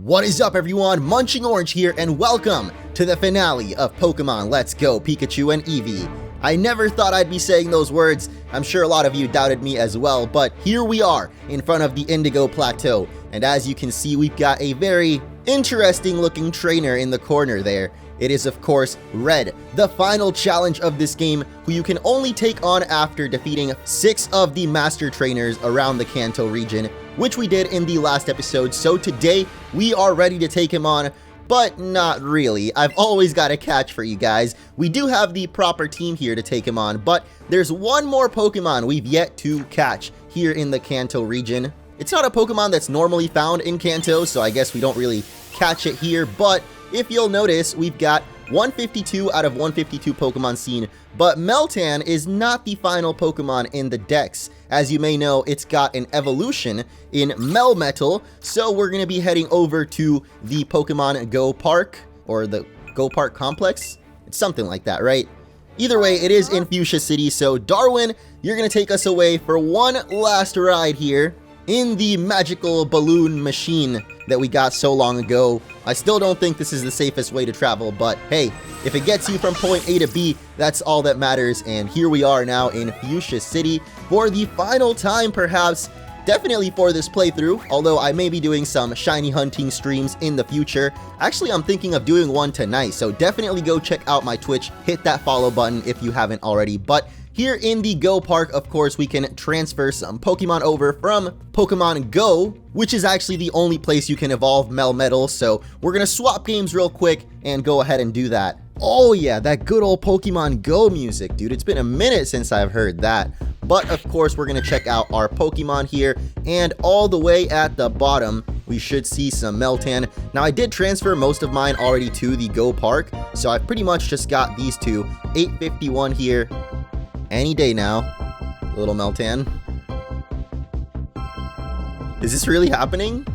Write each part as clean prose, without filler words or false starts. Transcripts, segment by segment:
What is up everyone, MunchingOrange here and welcome to the finale of Pokemon Let's Go Pikachu and Eevee. I never thought I'd be saying those words, I'm sure a lot of you doubted me as well, but here we are in front of the Indigo Plateau, and as you can see we've got a very interesting looking trainer in the corner there. It is of course Red, the final challenge of this game, who you can only take on after defeating 6 of the master trainers around the Kanto region, which we did in the last episode. So today we are ready to take him on, but not really. I've always got a catch for you guys. We do have the proper team here to take him on, but there's one more Pokemon we've yet to catch here in the Kanto region. It's not a Pokemon that's normally found in Kanto, so I guess we don't really catch it here, but if you'll notice, we've got 152 out of 152 Pokemon seen, but Meltan is not the final Pokemon in the Dex. As you may know, it's got an evolution in Melmetal, so we're going to be heading over to the Pokemon Go Park, or the Go Park Complex. It's something like that, right? Either way, it is in Fuchsia City, so Darwin, you're going to take us away for one last ride here in the magical balloon machine that we got so long ago. I still don't think this is the safest way to travel, but hey, if it gets you from point A to B, that's all that matters. And here we are now in Fuchsia City for the final time, perhaps, definitely for this playthrough, although I may be doing some shiny hunting streams in the future. Actually, I'm thinking of doing one tonight, so definitely go check out my Twitch, hit that follow button if you haven't already. But here in the Go Park, of course, we can transfer some Pokemon over from Pokemon Go, which is actually the only place you can evolve Melmetal, so we're gonna swap games real quick and go ahead and do that. Oh yeah, that good old Pokemon Go music, dude. It's been a minute since I've heard that. But of course, we're gonna check out our Pokemon here, and all the way at the bottom, we should see some Meltan. Now, I did transfer most of mine already to the Go Park, so I've pretty much just got these two. 851 here. Any day now, little Meltan. Is this really happening?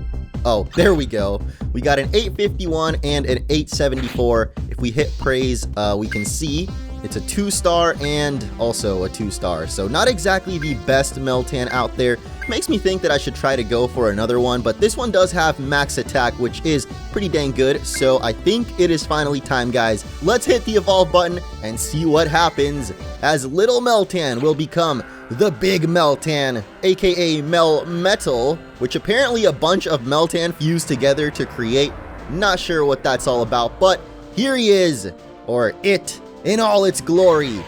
Oh, there we go. We got an 851 and an 874. If we hit praise, we can see it's a 2-star and also a 2-star. So not exactly the best Meltan out there. Makes me think that I should try to go for another one, but this one does have max attack, which is pretty dang good. So I think it is finally time, guys. Let's hit the evolve button and see what happens as little Meltan will become the big Meltan, aka Melmetal, which apparently a bunch of Meltan fused together to create. Not sure what that's all about, but here he is, or it, in all its glory.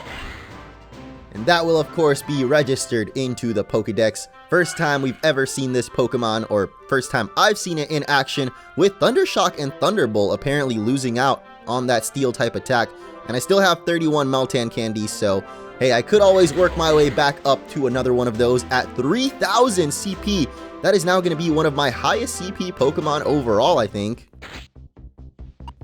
And that will of course be registered into the Pokedex. First time we've ever seen this Pokemon, or first time I've seen it in action, with Thundershock and Thunderbolt apparently losing out on that steel type attack. And I still have 31 Meltan candies, so hey, I could always work my way back up to another one of those at 3000 CP. That is now going to be one of my highest CP Pokemon overall, I think.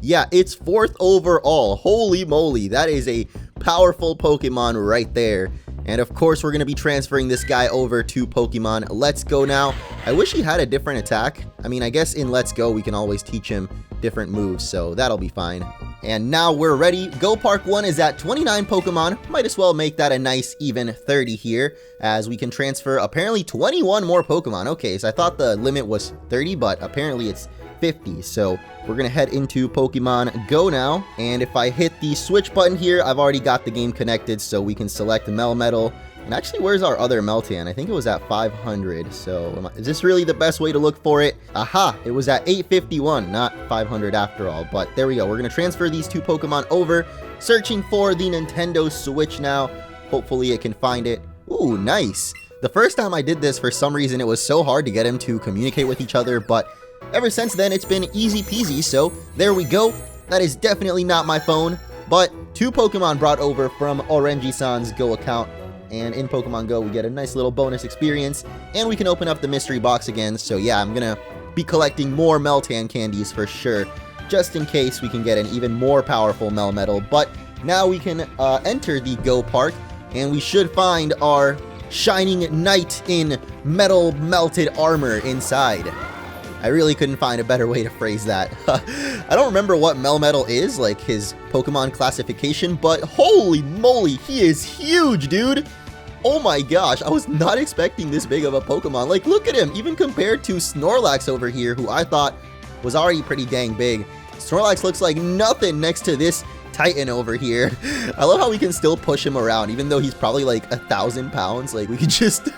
Yeah, it's 4th overall. Holy moly, that is a powerful Pokemon right there. And of course, we're going to be transferring this guy over to Pokemon Let's Go now. I wish he had a different attack. I mean, I guess in Let's Go, we can always teach him different moves, so that'll be fine. And now we're ready. Go Park 1 is at 29 Pokemon. Might as well make that a nice even 30 here, as we can transfer apparently 21 more Pokemon. Okay, so I thought the limit was 30, but apparently it's 50. So we're gonna head into Pokemon Go now, and if I hit the switch button here, I've already got the game connected, so we can select Melmetal. And actually, where's our other Meltan? I think it was at 500. So is this really the best way to look for it? Aha, it was at 851, not 500 after all. But there we go. We're gonna transfer these two Pokemon over, searching for the Nintendo Switch now. Hopefully it can find it. Ooh, nice. The first time I did this, for some reason, it was so hard to get them to communicate with each other, but ever since then, it's been easy peasy, so there we go. That is definitely not my phone, but 2 Pokemon brought over from Orangi-san's Go account, and in Pokemon Go, we get a nice little bonus experience, and we can open up the mystery box again, so yeah, I'm gonna be collecting more Meltan candies for sure, just in case we can get an even more powerful Melmetal. But now we can enter the Go Park, and we should find our shining knight in metal melted armor inside. I really couldn't find a better way to phrase that. I don't remember what Melmetal is, like his Pokemon classification, but holy moly, he is huge, dude! Oh my gosh, I was not expecting this big of a Pokemon. Like, look at him, even compared to Snorlax over here, who I thought was already pretty dang big. Snorlax looks like nothing next to this Titan over here. I love how we can still push him around, even though he's probably like 1,000 pounds. Like, we could just...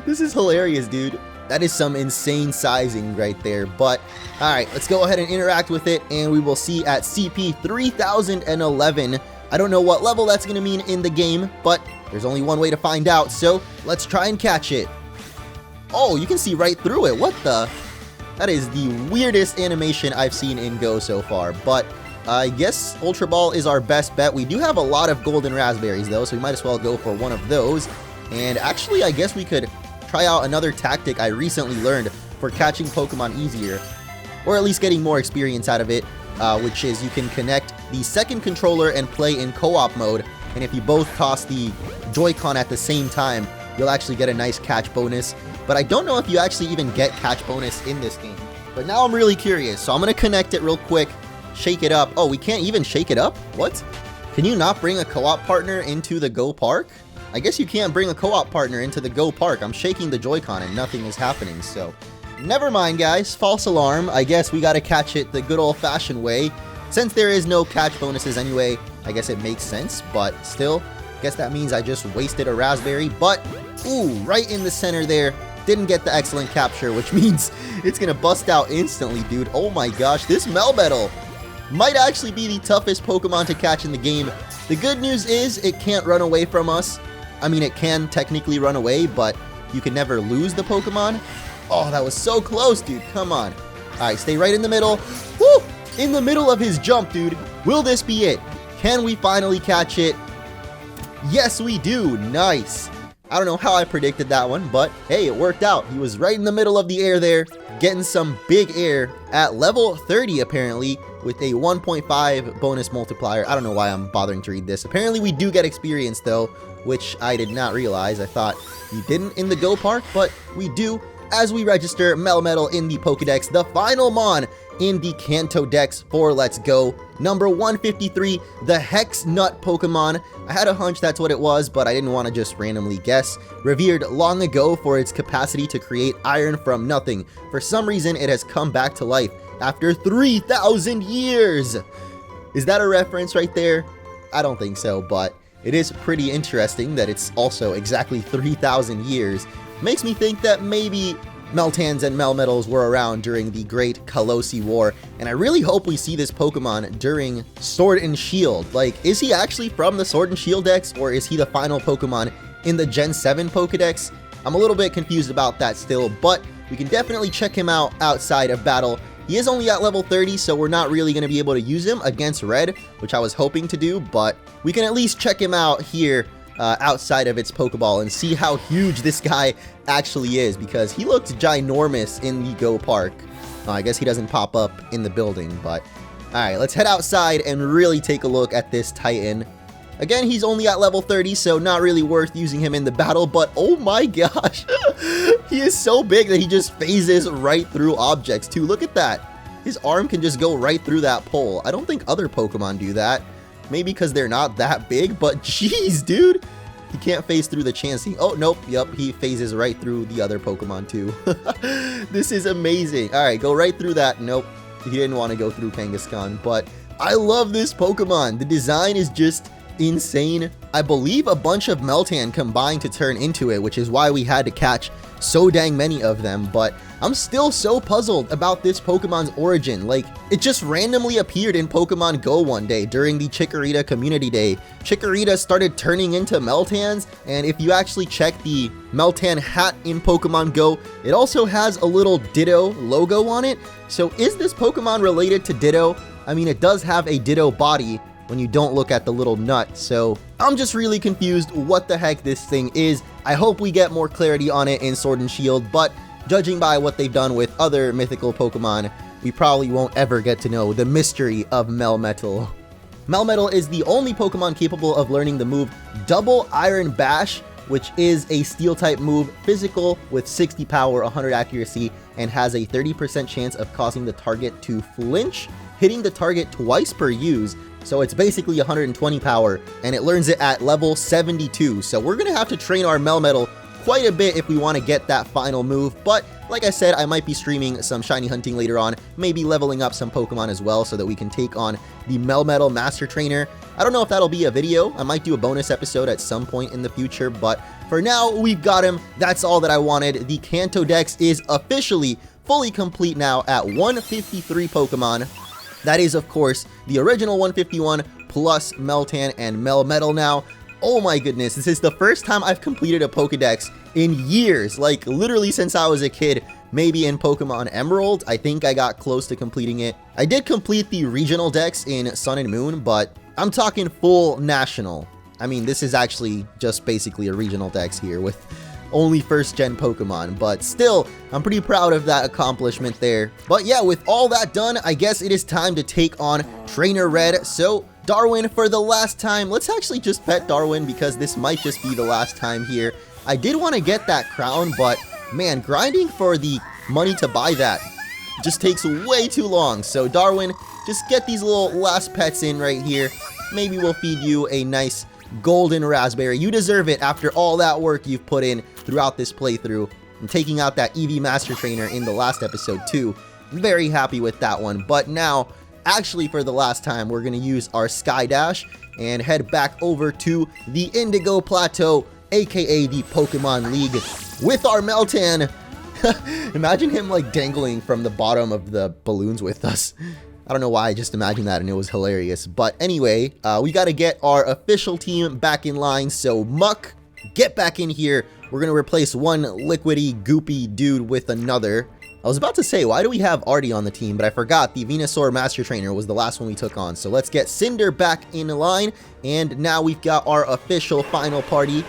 This is hilarious, dude. That is some insane sizing right there. But, alright, let's go ahead and interact with it, and we will see at CP 3011. I don't know what level that's going to mean in the game, but there's only one way to find out, so let's try and catch it. Oh, you can see right through it. What the? That is the weirdest animation I've seen in Go so far, but I guess Ultra Ball is our best bet. We do have a lot of golden raspberries, though, so we might as well go for one of those. And actually, I guess we could try out another tactic I recently learned for catching Pokemon easier, or at least getting more experience out of it, which is you can connect the second controller and play in co-op mode, and if you both toss the Joy-Con at the same time, you'll actually get a nice catch bonus. But I don't know if you actually even get catch bonus in this game. But now I'm really curious, so I'm going to connect it real quick, shake it up. Oh, we can't even shake it up? What? Can you not bring a co-op partner into the Go Park? I guess you can't bring a co-op partner into the Go Park. I'm shaking the Joy-Con and nothing is happening, so... Never mind, guys. False alarm. I guess we gotta catch it the good old-fashioned way. Since there is no catch bonuses anyway, I guess it makes sense, but still, guess that means I just wasted a raspberry, but... Ooh, right in the center there. Didn't get the excellent capture, which means it's gonna bust out instantly, dude. Oh my gosh, this Melmetal might actually be the toughest Pokemon to catch in the game. The good news is it can't run away from us. I mean, it can technically run away, but you can never lose the Pokemon. Oh, that was so close, dude. Come on. All right, stay right in the middle. Woo! In the middle of his jump, dude. Will this be it? Can we finally catch it? Yes, we do. Nice. I don't know how I predicted that one, but hey, it worked out. He was right in the middle of the air there, getting some big air at level 30, apparently, with a 1.5 bonus multiplier. I don't know why I'm bothering to read this. Apparently, we do get experience, though, which I did not realize. I thought we didn't in the Go Park, but we do as we register Melmetal in the Pokedex, the final Mon in the Kanto Dex for Let's Go. Number 153, the Hex Nut Pokemon. I had a hunch that's what it was, but I didn't want to just randomly guess. Revered long ago for its capacity to create iron from nothing. For some reason, it has come back to life after 3,000 years. Is that a reference right there? I don't think so, but it is pretty interesting that it's also exactly 3,000 years. Makes me think that maybe Meltans and Melmetals were around during the Great Kalosi War, and I really hope we see this Pokemon during Sword and Shield. Like, is he actually from the Sword and Shield Dex, or is he the final Pokemon in the Gen 7 Pokedex? I'm a little bit confused about that still, but we can definitely check him out outside of battle. He is only at level 30, so we're not really going to be able to use him against Red, which I was hoping to do, but we can at least check him out here outside of its Pokeball and see how huge this guy actually is, because he looks ginormous in the Go Park. I guess he doesn't pop up in the building, but alright, let's head outside and really take a look at this Titan. Again, he's only at level 30, so not really worth using him in the battle, but oh my gosh, he is so big that he just phases right through objects too. Look at that. His arm can just go right through that pole. I don't think other Pokemon do that. Maybe because they're not that big, but jeez, dude. He can't phase through the Chansey. Oh, nope. Yep, he phases right through the other Pokemon, too. This is amazing. All right, go right through that. Nope, he didn't want to go through Kangaskhan, but I love this Pokemon. The design is just insane. I believe a bunch of Meltan combined to turn into it, which is why we had to catch so dang many of them, but I'm still so puzzled about this Pokemon's origin. Like, it just randomly appeared in Pokemon Go one day during the Chikorita Community Day. Chikorita started turning into Meltans, and if you actually check the Meltan hat in Pokemon Go, it also has a little Ditto logo on it. So is this Pokemon related to Ditto? I mean, it does have a Ditto body when you don't look at the little nut, so I'm just really confused what the heck this thing is. I hope we get more clarity on it in Sword and Shield, but judging by what they've done with other mythical Pokemon, we probably won't ever get to know the mystery of Melmetal. Melmetal is the only Pokemon capable of learning the move Double Iron Bash, which is a Steel-type move, physical with 60 power, 100 accuracy, and has a 30% chance of causing the target to flinch, hitting the target twice per use. So it's basically 120 power, and it learns it at level 72. So we're going to have to train our Melmetal quite a bit if we want to get that final move, but like I said, I might be streaming some shiny hunting later on, maybe leveling up some Pokemon as well so that we can take on the Melmetal Master Trainer. I don't know if that'll be a video. I might do a bonus episode at some point in the future, but for now, we've got him. That's all that I wanted. The Kanto Dex is officially fully complete now at 153 Pokemon. That is, of course, the original 151 plus Meltan and Melmetal now. Oh my goodness, this is the first time I've completed a Pokedex in years, like literally since I was a kid. Maybe in Pokemon Emerald, I think I got close to completing it. I did complete the regional dex in Sun and Moon, but I'm talking full national. I mean, this is actually just basically a regional dex here with only first gen Pokemon, but still, I'm pretty proud of that accomplishment there. But yeah, with all that done, I guess it is time to take on Trainer Red. So Darwin, for the last time, let's actually just pet Darwin because this might just be the last time here. I did want to get that crown, but man, grinding for the money to buy that just takes way too long. So Darwin, just get these little last pets in right here. Maybe we'll feed you a nice golden raspberry. You deserve it after all that work you've put in throughout this playthrough. And taking out that Eevee Master Trainer in the last episode too. Very happy with that one. But now, actually for the last time, we're going to use our Sky Dash and head back over to the Indigo Plateau, aka the Pokemon League, with our Meltan. Imagine him like dangling from the bottom of the balloons with us. I don't know why I just imagined that and it was hilarious. But anyway, we got to get our official team back in line. So Muck, get back in here. We're going to replace one liquidy, goopy dude with another. I was about to say, why do we have Artie on the team? But I forgot the Venusaur Master Trainer was the last one we took on. So let's get Cinder back in line. And now we've got our official final party.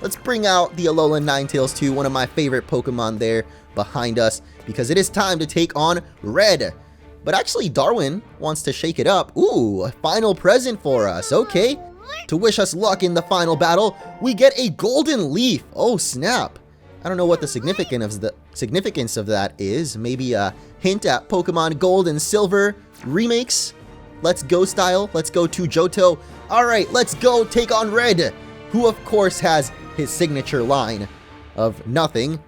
Let's bring out the Alolan Ninetales too, one of my favorite Pokemon there behind us, because it is time to take on Red. But actually, Darwin wants to shake it up. Ooh, a final present for us. Okay. To wish us luck in the final battle, we get a golden leaf. Oh, snap. I don't know what the significance of that is. Maybe a hint at Pokemon Gold and Silver remakes. Let's go style. Let's go to Johto. All right, let's go take on Red, who of course has his signature line of nothing.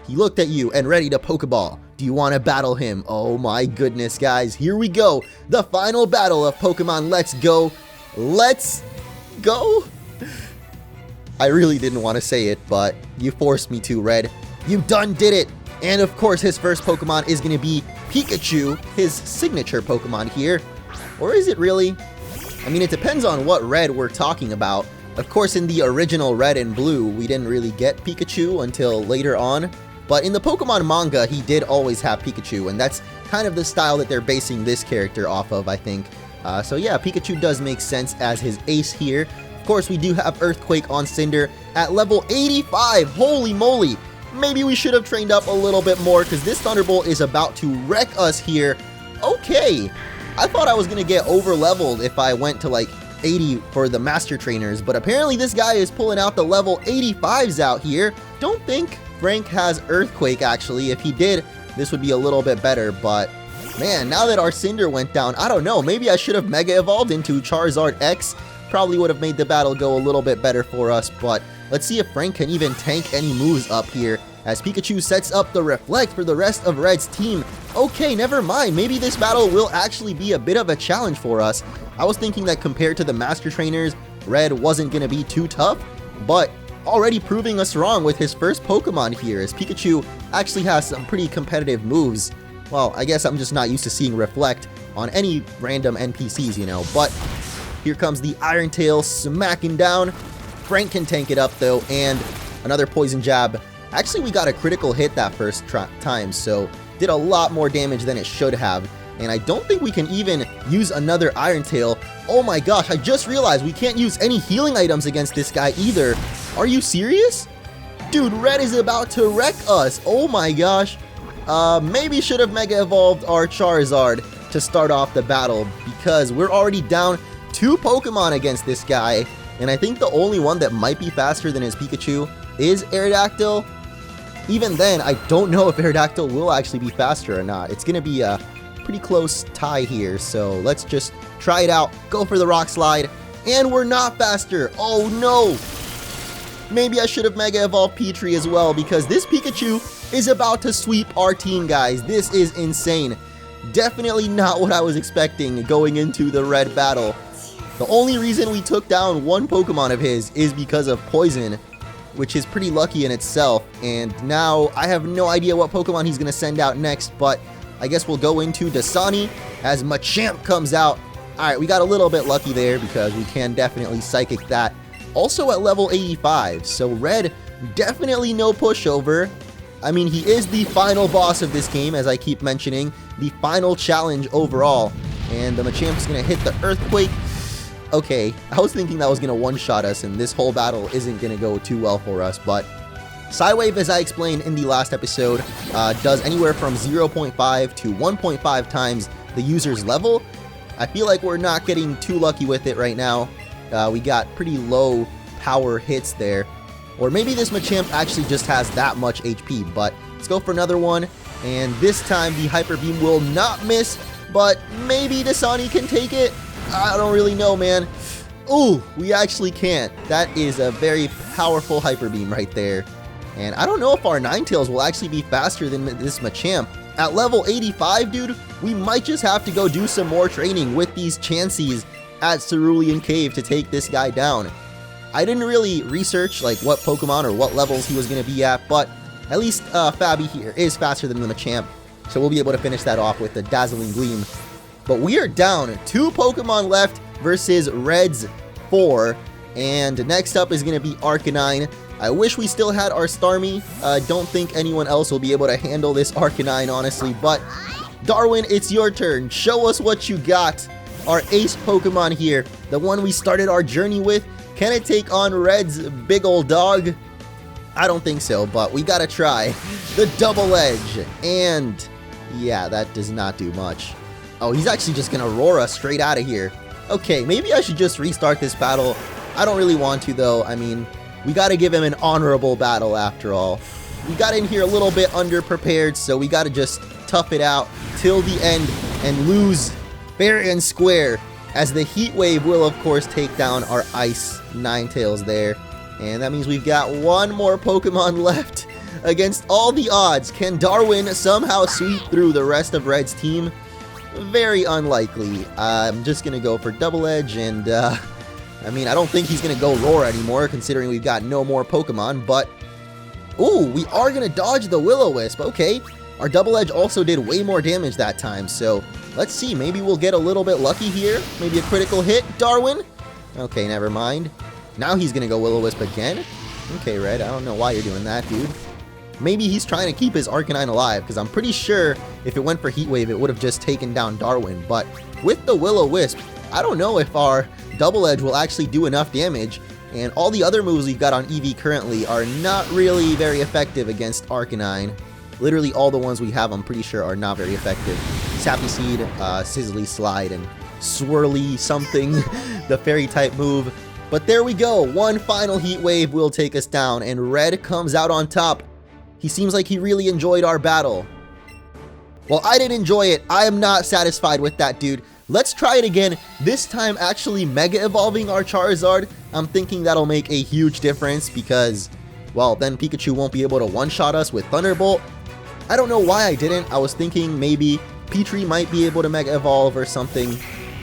He looked at you and ready to Pokeball. Do you want to battle him? Oh my goodness, guys. Here we go. The final battle of Pokemon Let's Go. Let's go. I really didn't want to say it, but you forced me to, Red. You done did it. And of course, his first Pokemon is going to be Pikachu, his signature Pokemon here. Or is it really? I mean, it depends on what Red we're talking about. Of course, in the original Red and Blue, we didn't really get Pikachu until later on. But in the Pokemon manga, he did always have Pikachu, and that's kind of the style that they're basing this character off of, I think. So yeah, Pikachu does make sense as his ace here. Of course, we do have Earthquake on Cinder at level 85. Holy moly! Maybe we should have trained up a little bit more, because this Thunderbolt is about to wreck us here. Okay, I thought I was going to get over-leveled if I went to like 80 for the Master Trainers, but apparently this guy is pulling out the level 85s out here. Don't think Frank has Earthquake, actually. If he did, this would be a little bit better, but man, now that our Cinder went down, I don't know, maybe I should have Mega Evolved into Charizard X. Probably would have made the battle go a little bit better for us, but let's see if Frank can even tank any moves up here as Pikachu sets up the Reflect for the rest of Red's team. Okay, never mind, maybe this battle will actually be a bit of a challenge for us. I was thinking that compared to the Master Trainers, Red wasn't going to be too tough, but already proving us wrong with his first Pokemon here, as Pikachu actually has some pretty competitive moves. Well, I guess I'm just not used to seeing Reflect on any random NPCs, you know, but here comes the Iron Tail smacking down. Frank can tank it up though, and another Poison Jab. Actually, we got a critical hit that first time, so did a lot more damage than it should have. And I don't think we can even use another Iron Tail. Oh my gosh, I just realized we can't use any healing items against this guy either. Are you serious? Dude, Red is about to wreck us. Oh my gosh. Maybe should have Mega Evolved our Charizard to start off the battle, because we're already down 2 Pokemon against this guy. And I think the only one that might be faster than his Pikachu is Aerodactyl. Even then, I don't know if Aerodactyl will actually be faster or not. It's going to be a pretty close tie here, so let's just try it out. Go for the Rock Slide, and we're not faster. Oh no! maybe I should have Mega Evolved Petrie as well, because this Pikachu is about to sweep our team, guys. This is insane. Definitely not what I was expecting going into the red battle. The only reason we took down one Pokemon of his is because of Poison, which is pretty lucky in itself. And now I have no idea what Pokemon he's going to send out next, but I guess we'll go into Dasani as Machamp comes out. Alright, we got a little bit lucky there because we can definitely Psychic that. Also at level 85, so Red, definitely no pushover. I mean, he is the final boss of this game, as I keep mentioning. The final challenge overall. And the Machamp's going to hit the Earthquake. Okay, I was thinking that was going to one-shot us, and this whole battle isn't going to go too well for us, but Psywave, as I explained in the last episode, does anywhere from 0.5 to 1.5 times the user's level. I feel like we're not getting too lucky with it right now. We got pretty low power hits there. Or maybe this Machamp actually just has that much HP, but let's go for another one. And this time the Hyper Beam will not miss, but maybe Dasani can take it. I don't really know, man. Ooh, we actually can't. That is a very powerful Hyper Beam right there. And I don't know if our Ninetales will actually be faster than this Machamp. At level 85, dude, we might just have to go do some more training with these Chanseys at Cerulean Cave to take this guy down. I didn't really research like what Pokemon or what levels he was going to be at, but at least Fabi here is faster than the Machamp, so we'll be able to finish that off with the Dazzling Gleam. But we are down 2 Pokemon left versus Red's 4, and next up is going to be Arcanine. I wish we still had our Starmie. Don't think anyone else will be able to handle this Arcanine, honestly, but Darwin, it's your turn. Show us what you got. Our ace Pokemon here, the one we started our journey with. Can it take on Red's big old dog? I don't think so, but we gotta try. The Double Edge, and yeah, that does not do much. Oh, he's actually just gonna roar us straight out of here. Okay, maybe I should just restart this battle. I don't really want to, though. I mean, we gotta give him an honorable battle after all. We got in here a little bit underprepared, so we gotta just tough it out till the end and lose fair and square, as the Heat Wave will, of course, take down our Ice Ninetales there. And that means we've got one more Pokemon left. Against all the odds, can Darwin somehow sweep through the rest of Red's team? Very unlikely. I'm just going to go for Double Edge, and I mean, I don't think he's going to go Roar anymore, considering we've got no more Pokemon, but ooh, we are going to dodge the Will-O-Wisp. Okay, our Double Edge also did way more damage that time, so let's see, maybe we'll get a little bit lucky here. Maybe a critical hit, Darwin? Okay, never mind. Now he's gonna go Will-O-Wisp again? Okay, Red, I don't know why you're doing that, dude. Maybe he's trying to keep his Arcanine alive, because I'm pretty sure if it went for Heat Wave, it would have just taken down Darwin. But with the Will-O-Wisp, I don't know if our Double Edge will actually do enough damage, and all the other moves we've got on Eevee currently are not really very effective against Arcanine. Literally all the ones we have, I'm pretty sure, are not very effective. Sappy Seed, Sizzly Slide, and Swirly something, the Fairy type move. But there we go, one final Heat Wave will take us down, and Red comes out on top. He seems like he really enjoyed our battle. Well, I didn't enjoy it. I am not satisfied with that, dude. Let's try it again, this time actually Mega Evolving our Charizard. I'm thinking that'll make a huge difference because, well, then Pikachu won't be able to one-shot us with Thunderbolt. I don't know why I didn't. I was thinking maybe Petrie might be able to Mega Evolve or something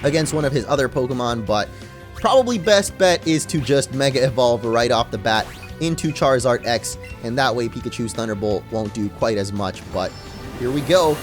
against one of his other Pokemon, but probably best bet is to just Mega Evolve right off the bat into Charizard X, and that way Pikachu's Thunderbolt won't do quite as much. But here we go.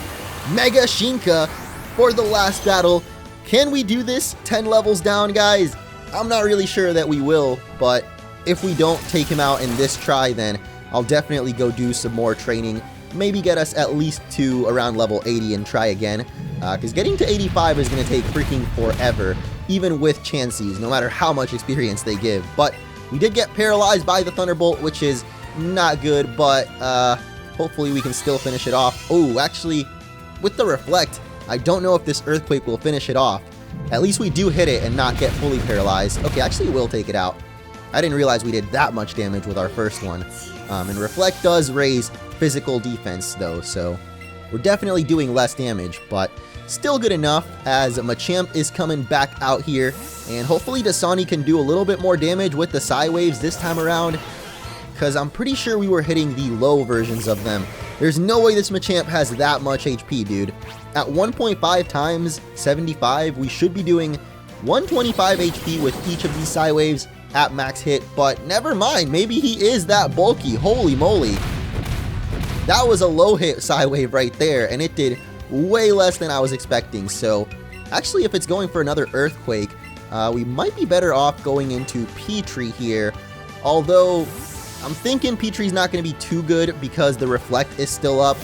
Mega Shinka for the last battle. Can we do this 10 levels down, guys? I'm not really sure that we will, but if we don't take him out in this try, then I'll definitely go do some more training. Maybe get us at least to around level 80 and try again. Because getting to 85 is going to take freaking forever, even with Chanseys, no matter how much experience they give. But we did get paralyzed by the Thunderbolt, which is not good, but hopefully we can still finish it off. Oh, actually, with the Reflect, I don't know if this Earthquake will finish it off. At least we do hit it and not get fully paralyzed. Okay, actually we'll take it out. I didn't realize we did that much damage with our first one. And Reflect does raise physical defense though, so we're definitely doing less damage, but still good enough as Machamp is coming back out here, and hopefully Dasani can do a little bit more damage with the Psy Waves this time around. because I'm pretty sure we were hitting the low versions of them. There's no way this Machamp has that much HP, dude. At 1.5 times 75, we should be doing 125 HP with each of these Psywaves at max hit, but never mind, maybe he is that bulky. Holy moly. That was a low hit Psywave right there, and it did way less than I was expecting. So actually, if it's going for another Earthquake, we might be better off going into Petrie here. Although, I'm thinking Petrie's not going to be too good because the Reflect is still up.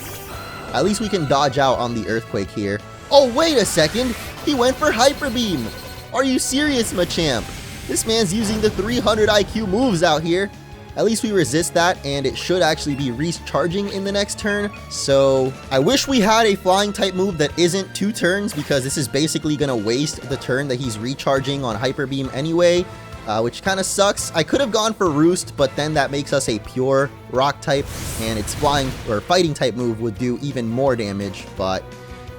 At least we can dodge out on the Earthquake here. Oh, wait a second! He went for Hyper Beam! Are you serious, Machamp? This man's using the 300 IQ moves out here. At least we resist that, and it should actually be recharging in the next turn. So I wish we had a flying type move that isn't 2 turns, because this is basically going to waste the turn that he's recharging on Hyper Beam anyway, which kind of sucks. I could have gone for Roost, but then that makes us a pure rock type, and its flying or fighting type move would do even more damage. But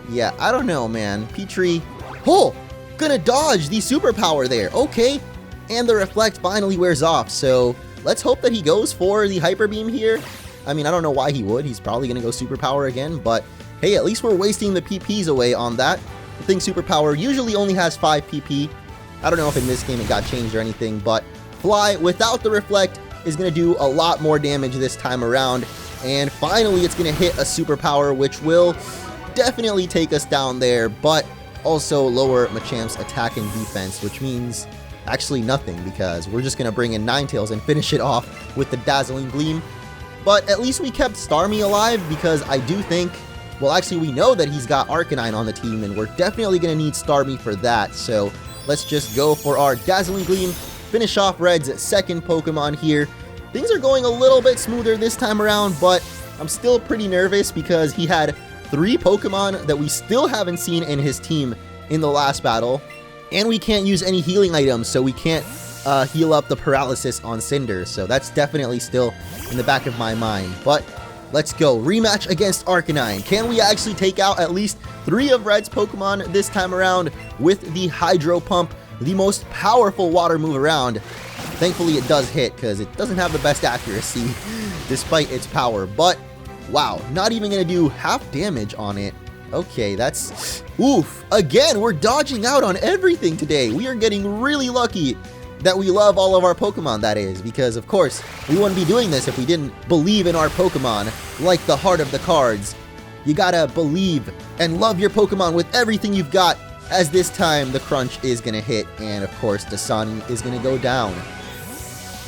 yeah, I don't know, man. Petrie, oh, gonna dodge the superpower there. Okay, and the Reflect finally wears off, so let's hope that he goes for the Hyper Beam here. I mean, I don't know why he would. He's probably going to go Superpower again, but hey, at least we're wasting the PPs away on that. I think Superpower usually only has 5 PP. I don't know if in this game it got changed or anything, but Fly without the Reflect is going to do a lot more damage this time around. And finally, it's going to hit a Superpower, which will definitely take us down there, but also lower Machamp's attack and defense, which means actually nothing, because we're just going to bring in Ninetales and finish it off with the Dazzling Gleam. But at least we kept Starmie alive, because I do think, well, actually we know that he's got Arcanine on the team, and we're definitely going to need Starmie for that. So let's just go for our Dazzling Gleam, finish off Red's second Pokemon here. Things are going a little bit smoother this time around, but I'm still pretty nervous because he had 3 Pokemon that we still haven't seen in his team in the last battle. And we can't use any healing items, so we can't heal up the paralysis on Cinder. So that's definitely still in the back of my mind. But let's go. Rematch against Arcanine. Can we actually take out at least 3 of Red's Pokemon this time around with the Hydro Pump, the most powerful water move around? Thankfully, it does hit, because it doesn't have the best accuracy despite its power. But wow, not even going to do half damage on it. Okay, that's... oof. Again, we're dodging out on everything today. We are getting really lucky that we love all of our Pokemon, that is. Because, of course, we wouldn't be doing this if we didn't believe in our Pokemon, like the heart of the cards. You gotta believe and love your Pokemon with everything you've got, as this time the crunch is gonna hit, and, of course, the sun is gonna go down.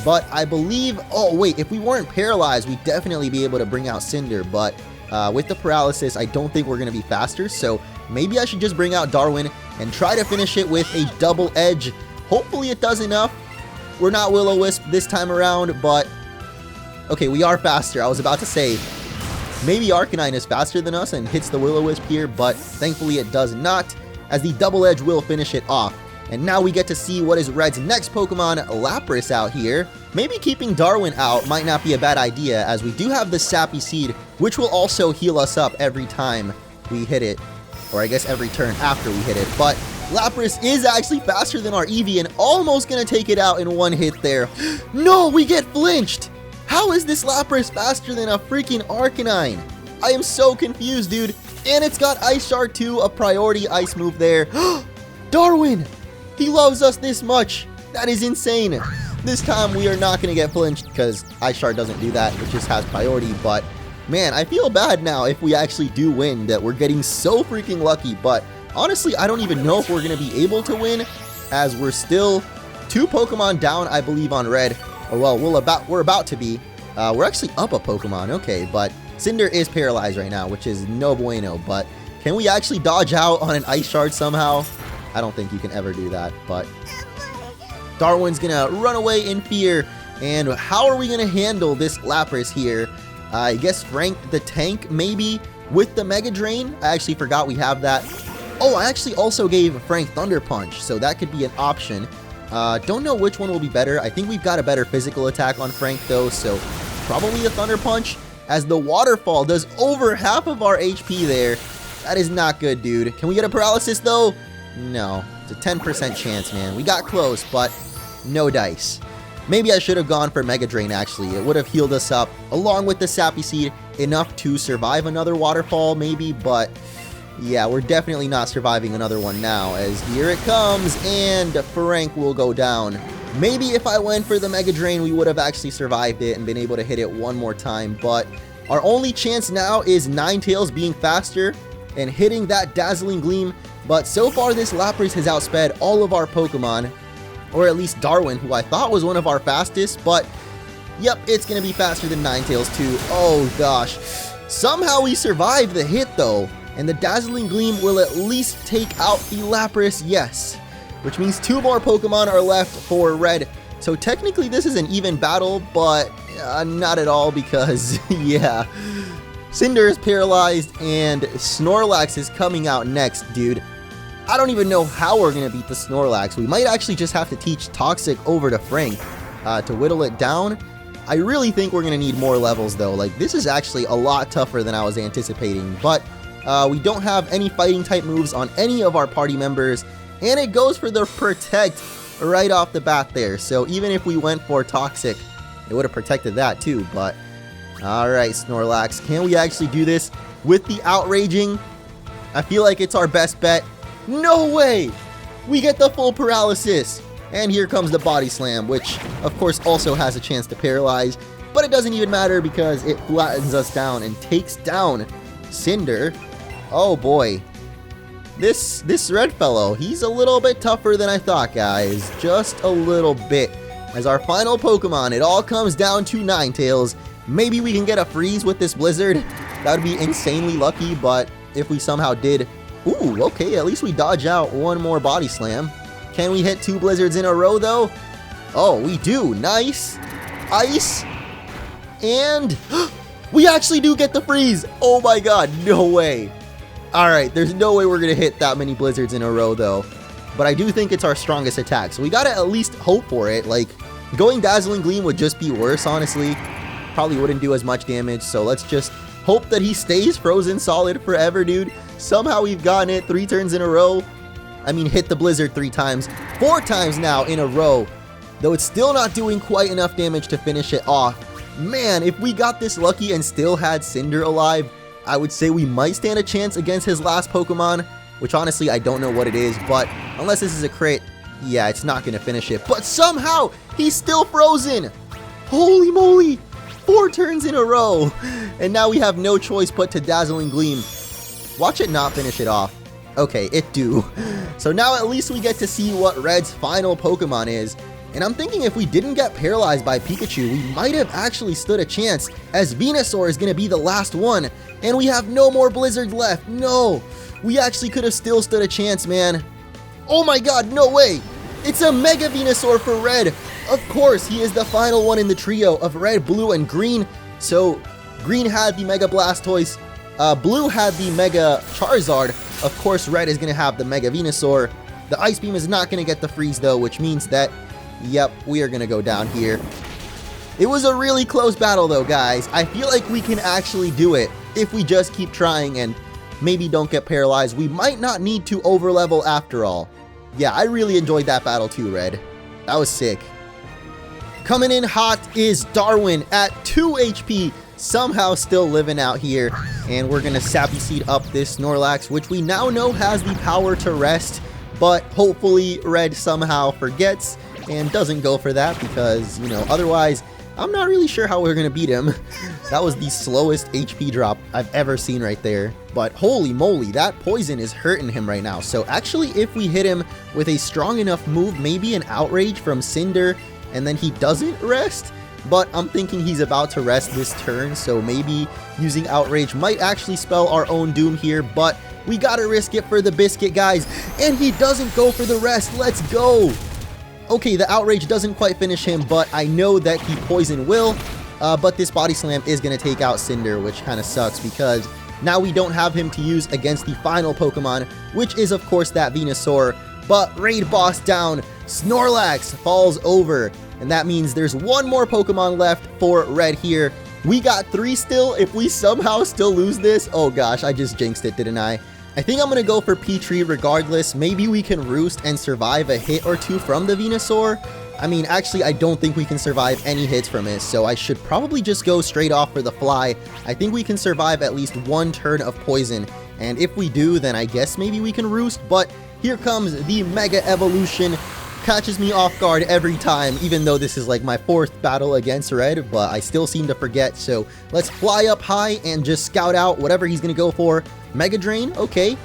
But I believe... oh, wait, if we weren't paralyzed, we'd definitely be able to bring out Cinder, but... with the paralysis, I don't think we're going to be faster, so maybe I should just bring out Darwin and try to finish it with a double edge. Hopefully it does enough. We're not Will-O-Wisp this time around, but... okay, we are faster. I was about to say, maybe Arcanine is faster than us and hits the Will-O-Wisp here, but thankfully it does not, as the double edge will finish it off. And now we get to see what is Red's next Pokemon, Lapras, out here. Maybe keeping Darwin out might not be a bad idea, as we do have the Sappy Seed, which will also heal us up every time we hit it. Or I guess every turn after we hit it. But Lapras is actually faster than our Eevee and almost going to take it out in one hit there. No, we get flinched! How is this Lapras faster than a freaking Arcanine? I am so confused, dude. And it's got Ice Shard too, a priority ice move there. Darwin! He loves us this much. That is insane. This time we are not going to get flinched because Ice Shard doesn't do that. It just has priority. But man, I feel bad now if we actually do win, that we're getting so freaking lucky. But honestly, I don't even know if we're going to be able to win, as we're still 2 Pokemon down, I believe, on Red. Or well, we're about to be. We're actually up a Pokemon. Okay, but Cinder is paralyzed right now, which is no bueno. But can we actually dodge out on an Ice Shard somehow? I don't think you can ever do that, but Darwin's gonna run away in fear. And how are we gonna handle this Lapras here? I guess Frank the Tank, maybe, with the Mega Drain? I actually forgot we have that. Oh, I actually also gave Frank Thunder Punch, so that could be an option. Don't know which one will be better. I think we've got a better physical attack on Frank, though, so probably the Thunder Punch, as the Waterfall does over half of our HP there. That is not good, dude. Can we get a paralysis, though? No, it's a 10% chance, man. We got close, but no dice. Maybe I should have gone for Mega Drain, actually. It would have healed us up, along with the Sappy Seed, enough to survive another waterfall, maybe, but yeah, we're definitely not surviving another one now, as here it comes, and Frank will go down. Maybe if I went for the Mega Drain, we would have actually survived it and been able to hit it one more time, but our only chance now is Ninetales being faster and hitting that Dazzling Gleam, but so far this Lapras has outsped all of our Pokemon, or at least Darwin, who I thought was one of our fastest, but yep, it's going to be faster than Ninetales too. Oh gosh. Somehow we survived the hit though, and the Dazzling Gleam will at least take out the Lapras, yes. Which means 2 more Pokemon are left for Red. So technically this is an even battle, but not at all because, yeah. Cinder is paralyzed and Snorlax is coming out next, dude. I don't even know how we're going to beat the Snorlax. We might actually just have to teach Toxic over to Frank to whittle it down. I really think we're going to need more levels though. Like, this is actually a lot tougher than I was anticipating. But we don't have any fighting type moves on any of our party members. And it goes for the Protect right off the bat there. So even if we went for Toxic, it would have protected that too. But alright, Snorlax, can we actually do this with the Outraging? I feel like it's our best bet. No way! We get the full paralysis! And here comes the Body Slam, which of course also has a chance to paralyze, but it doesn't even matter because it flattens us down and takes down Cinder. Oh boy. This red fellow, he's a little bit tougher than I thought, guys. Just a little bit. As our final Pokemon, it all comes down to Ninetales. Maybe we can get a freeze with this Blizzard. That would be insanely lucky, but if we somehow did... Ooh, okay, at least we dodge out one more Body Slam. Can we hit 2 Blizzards in a row, though? Oh, we do. Nice. Ice. And we actually do get the freeze. Oh my god, no way. Alright, there's no way we're going to hit that many Blizzards in a row, though. But I do think it's our strongest attack, so we got to at least hope for it. Like, going Dazzling Gleam would just be worse, honestly. Probably wouldn't do as much damage, so let's just hope that he stays frozen solid forever, dude. Somehow we've gotten it 3 turns in a row. I mean, hit the Blizzard 3 times. 4 times now in a row. Though it's still not doing quite enough damage to finish it off. Man, if we got this lucky and still had Cinder alive, I would say we might stand a chance against his last Pokemon. Which honestly, I don't know what it is. But unless this is a crit, yeah, it's not going to finish it. But somehow, he's still frozen. Holy moly. 4 turns in a row. And now we have no choice but to Dazzling Gleam. Watch it not finish it off. Okay, it do. So now at least we get to see what Red's final Pokemon is. And I'm thinking if we didn't get paralyzed by Pikachu, we might have actually stood a chance, as Venusaur is going to be the last one. And we have no more Blizzards left. No, we actually could have still stood a chance, man. Oh my god, no way. It's a Mega Venusaur for Red. Of course, he is the final one in the trio of Red, Blue, and Green. So Green had the Mega Blastoise. Blue had the Mega Charizard. Of course, Red is going to have the Mega Venusaur. The Ice Beam is not going to get the freeze, though, which means that, yep, we are going to go down here. It was a really close battle, though, guys. I feel like we can actually do it if we just keep trying and maybe don't get paralyzed. We might not need to overlevel after all. Yeah, I really enjoyed that battle, too, Red. That was sick. Coming in hot is Darwin at 2 HP. Somehow still living out here, and we're gonna Sappy Seed up this Snorlax, which we now know has the power to rest, but hopefully Red somehow forgets and doesn't go for that because, you know, otherwise I'm not really sure how we're gonna beat him. That was the slowest HP drop I've ever seen right there, but holy moly, that poison is hurting him right now. So actually, if we hit him with a strong enough move, maybe an Outrage from Cinder, and then he doesn't rest. But I'm thinking he's about to rest this turn, so maybe using Outrage might actually spell our own doom here, but we gotta risk it for the biscuit, guys. And he doesn't go for the rest. Let's go. Okay, the Outrage doesn't quite finish him, but I know that he Poison will. But this Body Slam is gonna take out Cinder, which kind of sucks because now we don't have him to use against the final Pokemon, which is of course that Venusaur. But Raid Boss down, Snorlax falls over. And that means there's one more Pokemon left for Red here. We got 3 still. If we somehow still lose this, oh gosh, I just jinxed it, didn't I? I think I'm going to go for Petrie regardless. Maybe we can Roost and survive a hit or 2 from the Venusaur. I mean, actually, I don't think we can survive any hits from it, so I should probably just go straight off for the fly. I think we can survive at least one turn of poison, and if we do, then I guess maybe we can roost, but here comes the Mega Evolution. Catches me off guard every time, even though this is like my 4th battle against Red, but I still seem to forget, so let's fly up high and just scout out whatever he's gonna go for. Mega Drain, okay.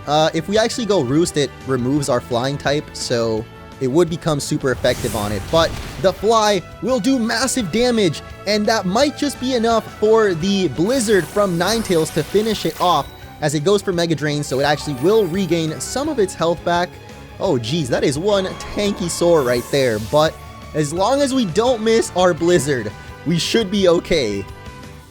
If we actually go Roost, it removes our flying type, so it would become super effective on it, but the fly will do massive damage, and that might just be enough for the Blizzard from Ninetales to finish it off, as it goes for Mega Drain, so it actually will regain some of its health back. Oh geez, that is one tanky sore right there, but as long as we don't miss our Blizzard, we should be okay.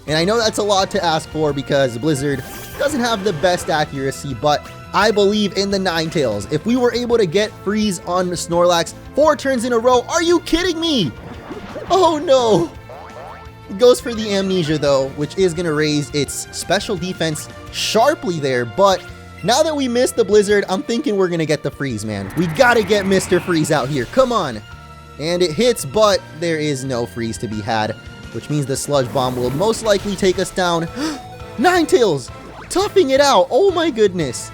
And I know that's a lot to ask for because Blizzard doesn't have the best accuracy, but I believe in the Ninetales. If we were able to get Freeze on Snorlax 4 turns in a row, are you kidding me? Oh no! It goes for the Amnesia though, which is going to raise its special defense sharply there, but now that we missed the Blizzard, I'm thinking we're going to get the Freeze, man. We got to get Mr. Freeze out here. Come on. And it hits, but there is no Freeze to be had, which means the Sludge Bomb will most likely take us down. Ninetales, toughing it out. Oh my goodness.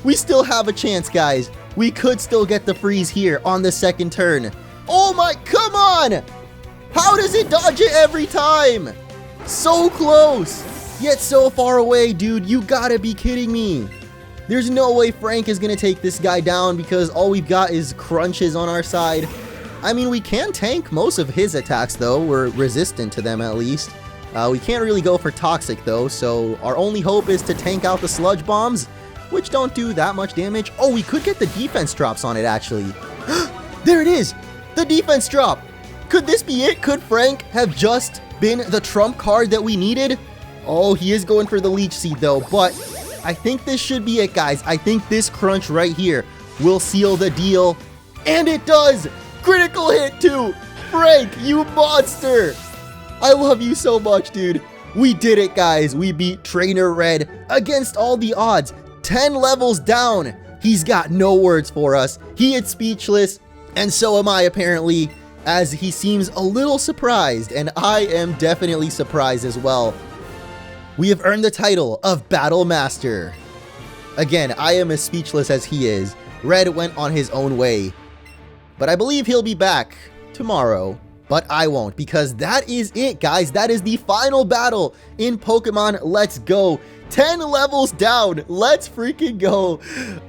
We still have a chance, guys. We could still get the Freeze here on the 2nd turn. Oh my, come on. How does it dodge it every time? So close, yet so far away, dude. You gotta be kidding me. There's no way Frank is going to take this guy down because all we've got is crunches on our side. I mean, we can tank most of his attacks, though. We're resistant to them, at least. We can't really go for Toxic, though, so our only hope is to tank out the Sludge Bombs, which don't do that much damage. Oh, we could get the defense drops on it, actually. There it is! The defense drop! Could this be it? Could Frank have just been the trump card that we needed? Oh, he is going for the Leech Seed, though, but I think this should be it, guys. I think this crunch right here will seal the deal. And it does! Critical hit too! Frank, you monster! I love you so much, dude. We did it, guys. We beat Trainer Red against all the odds. 10 levels down. He's got no words for us. He is speechless, and so am I, apparently, as he seems a little surprised, and I am definitely surprised as well. We have earned the title of Battle Master. Again, I am as speechless as he is. Red went on his own way. But I believe he'll be back tomorrow. But I won't, because that is it, guys. That is the final battle in Pokemon Let's Go. 10 levels down. Let's freaking go.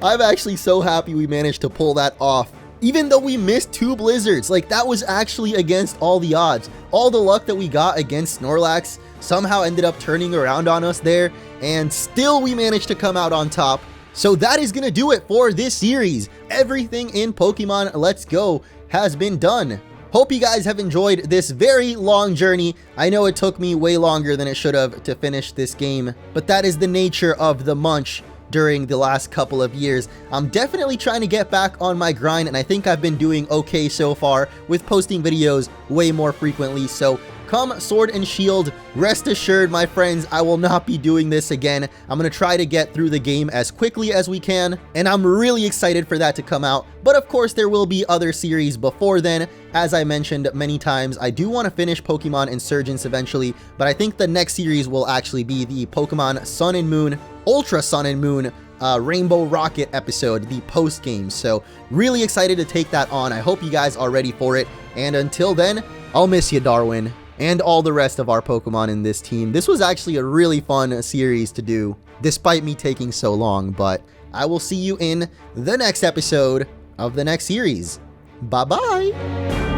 I'm actually so happy we managed to pull that off. Even though we missed 2 Blizzards, like that was actually against all the odds. All the luck that we got against Snorlax somehow ended up turning around on us there, and still we managed to come out on top. So that is gonna do it for this series. Everything in Pokemon Let's Go has been done. Hope you guys have enjoyed this very long journey. I know it took me way longer than it should have to finish this game, but that is the nature of the Munch during the last couple of years. I'm definitely trying to get back on my grind, and I think I've been doing okay so far with posting videos way more frequently. So come Sword and Shield, rest assured, my friends, I will not be doing this again. I'm going to try to get through the game as quickly as we can, and I'm really excited for that to come out. But of course, there will be other series before then. As I mentioned many times, I do want to finish Pokemon Insurgence eventually, but I think the next series will actually be the Pokemon Sun and Moon, Ultra Sun and Moon, Rainbow Rocket episode, the post game. So really excited to take that on. I hope you guys are ready for it. And until then, I'll miss you, Darwin, and all the rest of our Pokemon in this team. This was actually a really fun series to do, despite me taking so long, but I will see you in the next episode of the next series. Bye-bye!